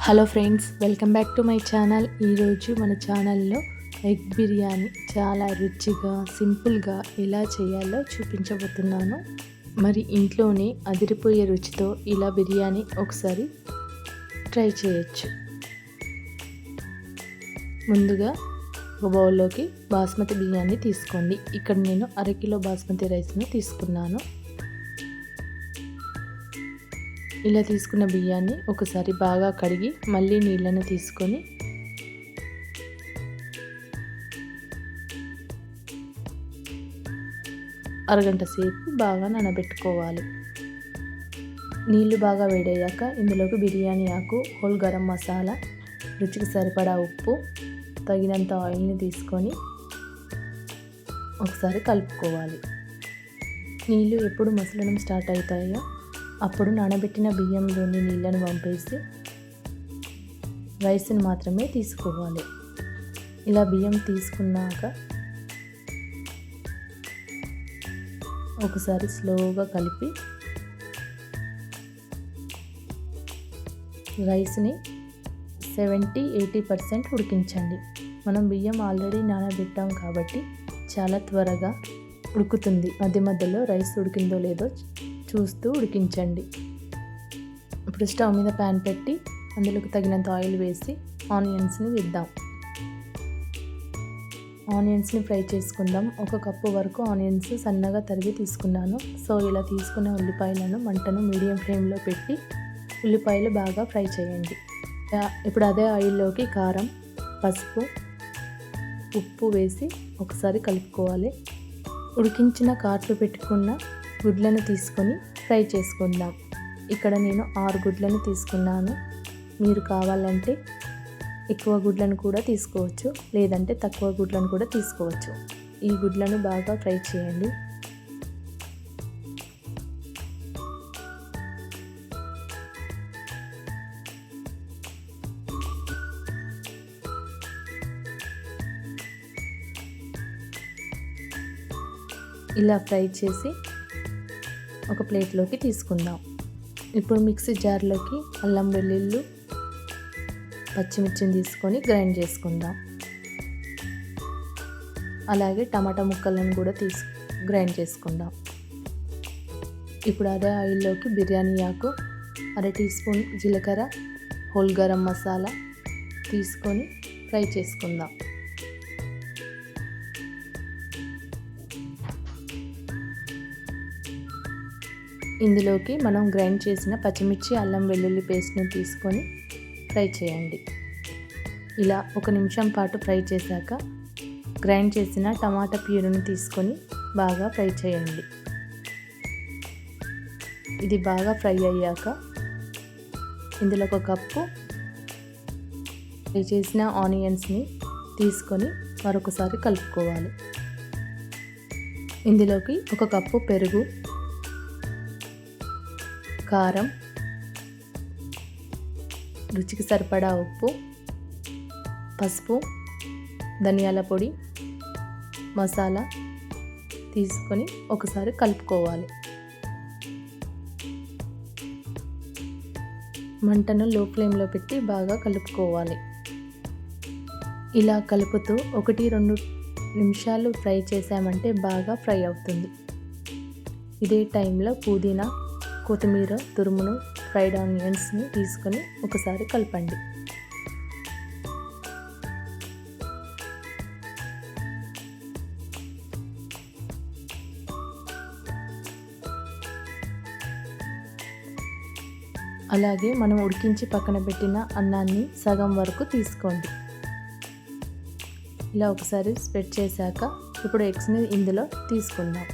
Hello friends, welcome back to my channel. ఈరోజు మన ఛానల్లో ఎగ్ బిర్యానీ చాలా రుచిగా సింపుల్గా ఎలా చేయాలో చూపించబోతున్నాను. మరి ఇంట్లోనే అదిరిపోయే రుచితో ఇలా బిర్యానీ ఒకసారి ట్రై చేయొచ్చు. ముందుగా ఒక బౌల్లోకి బాస్మతి బియ్యాన్ని తీసుకోండి. ఇక్కడ నేను అరకిలో బాస్మతి రైస్ని తీసుకున్నాను. ఇలా తీసుకున్న బియ్యాన్ని ఒకసారి బాగా కడిగి మళ్ళీ నీళ్ళను తీసుకొని అరగంట సేపు బాగా నానబెట్టుకోవాలి. నీళ్లు బాగా వేడయ్యాక ఇందులోకి బిర్యానీ ఆకు, హోల్ గరం మసాలా, రుచికి సరిపడా ఉప్పు, తగినంత ఆయిల్ని తీసుకొని ఒకసారి కలుపుకోవాలి. నీళ్ళు ఎప్పుడు మసలడం స్టార్ట్ అవుతాయో అప్పుడు నానబెట్టిన బియ్యంలోని నీళ్ళను వంపేసి రైస్ని మాత్రమే తీసుకోవాలి. ఇలా బియ్యం తీసుకున్నాక ఒకసారి స్లోగా కలిపి రైస్ని 70-80% ఉడికించండి. మనం బియ్యం ఆల్రెడీ నానబెట్టాం కాబట్టి చాలా త్వరగా ఉడుకుతుంది. మధ్య మధ్యలో రైస్ ఉడికిందో లేదో చూస్తూ ఉడికించండి. ఇప్పుడు స్టవ్ మీద ప్యాన్ పెట్టి అందులోకి తగినంత ఆయిల్ వేసి ఆనియన్స్ని వేద్దాం. ఆనియన్స్ని ఫ్రై చేసుకుందాం. 1 కప్పు వరకు ఆనియన్స్ సన్నగా తరిగి తీసుకున్నాను. సో ఇలా తీసుకున్న ఉల్లిపాయలను మంటను మీడియం ఫ్లేమ్లో పెట్టి ఉల్లిపాయలు బాగా ఫ్రై చేయండి. ఇప్పుడు అదే ఆయిల్లోకి కారం, పసుపు, ఉప్పు వేసి ఒకసారి కలుపుకోవాలి. ఉడికించిన కాట్లు పెట్టుకున్న గుడ్లను తీసుకొని ఫ్రై చేసుకుందాం. ఇక్కడ నేను 6 గుడ్లను తీసుకున్నాను. మీరు కావాలంటే ఎక్కువ గుడ్లను కూడా తీసుకోవచ్చు, లేదంటే తక్కువ గుడ్లను కూడా తీసుకోవచ్చు. ఈ గుడ్లను బాగా ఫ్రై చేయండి. ఇలా ఫ్రై చేసి ఒక ప్లేట్లోకి తీసుకుందాం. ఇప్పుడు మిక్సీ జార్లోకి అల్లం వెల్లుల్లి, పచ్చిమిర్చిని తీసుకొని గ్రైండ్ చేసుకుందాం. అలాగే టమాటా ముక్కలను కూడా గ్రైండ్ చేసుకుందాం. ఇప్పుడు అదే ఆయిల్లోకి బిర్యానీ ఆకు, 1/2 టీ స్పూన్ జీలకర్ర, హోల్ గరం మసాలా తీసుకొని ఫ్రై చేసుకుందాం. ఇందులోకి మనం గ్రైండ్ చేసిన పచ్చిమిర్చి, అల్లం వెల్లుల్లి పేస్ట్ని తీసుకొని ఫ్రై చేయండి. ఇలా 1 నిమిషం పాటు ఫ్రై చేశాక గ్రైండ్ చేసిన టమాటా ప్యూరీని తీసుకొని బాగా ఫ్రై చేయండి. ఇది బాగా ఫ్రై అయ్యాక ఇందులో 1 కప్పు ఫ్రై చేసిన ఆనియన్స్ని తీసుకొని మరొకసారి కలుపుకోవాలి. ఇందులోకి 1 కప్పు పెరుగు, కారం, రుచికి సరిపడా ఉప్పు, పసుపు, ధనియాల పొడి, మసాలా తీసుకొని ఒకసారి కలుపుకోవాలి. మంటను లో ఫ్లేమ్లో పెట్టి బాగా కలుపుకోవాలి. ఇలా కలుపుతూ 1-2 నిమిషాలు ఫ్రై చేసామంటే బాగా ఫ్రై అవుతుంది. ఇదే టైంలో పుదీనా, కొత్తిమీర తురుమును, ఫ్రైడ్ ఆనియన్స్ని తీసుకొని ఒకసారి కలపండి. అలాగే మనం ఉడికించి పక్కన పెట్టిన అన్నాన్ని సగం వరకు తీసుకోండి. ఇలా ఒకసారి స్ప్రెడ్ చేశాక ఇప్పుడు ఎగ్స్ని ఇందులో తీసుకుందాం.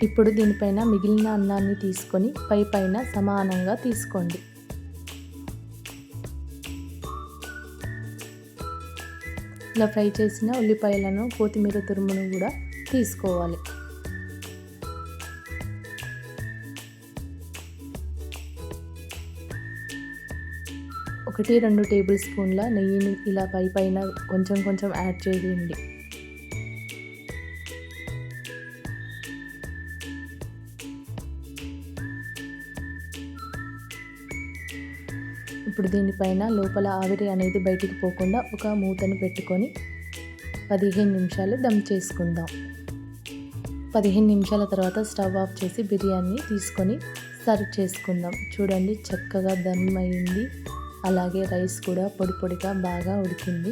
ఇప్పుడు దీనిపైన మిగిలిన అన్నాన్ని తీసుకొని పైన సమానంగా తీసుకోండి. ఇలా ఫ్రై చేసిన ఉల్లిపాయలను, కొత్తిమీర తురుమును కూడా తీసుకోవాలి. ఒక 1-2 టేబుల్ స్పూన్ల నెయ్యిని ఇలా పైన కొంచెం కొంచెం యాడ్ చేయండి. ఇప్పుడు దీనిపైన లోపల ఆవిరి అనేది బయటికి పోకుండా ఒక మూతను పెట్టుకొని 15 నిమిషాలు దమ్ చేసుకుందాం. 15 నిమిషాల తర్వాత స్టవ్ ఆఫ్ చేసి బిర్యానీ తీసుకొని సర్వ్ చేసుకుందాం. చూడండి చక్కగా దమ్ అయింది. అలాగే రైస్ కూడా పొడి పొడిగా బాగా ఉడికింది.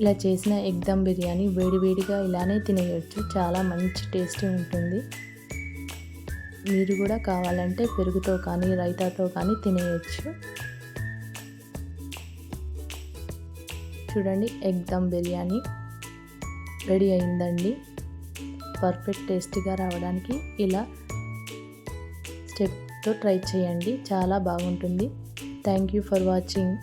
ఇలా చేసిన ఎగ్ దమ్ బిర్యానీ వేడివేడిగా ఇలానే తినేయొచ్చు. చాలా మంచి టేస్టీ ఉంటుంది. మీరు కూడా కావాలంటే పెరుగుతో కానీ రైతాతో కానీ తినేయచ్చు. చూడండి ఎగ్ దమ్ బిర్యానీ రెడీ అయిందండి. పర్ఫెక్ట్ టేస్టీగా రావడానికి ఇలా స్టెప్తో ట్రై చేయండి. చాలా బాగుంటుంది. Thank you for watching.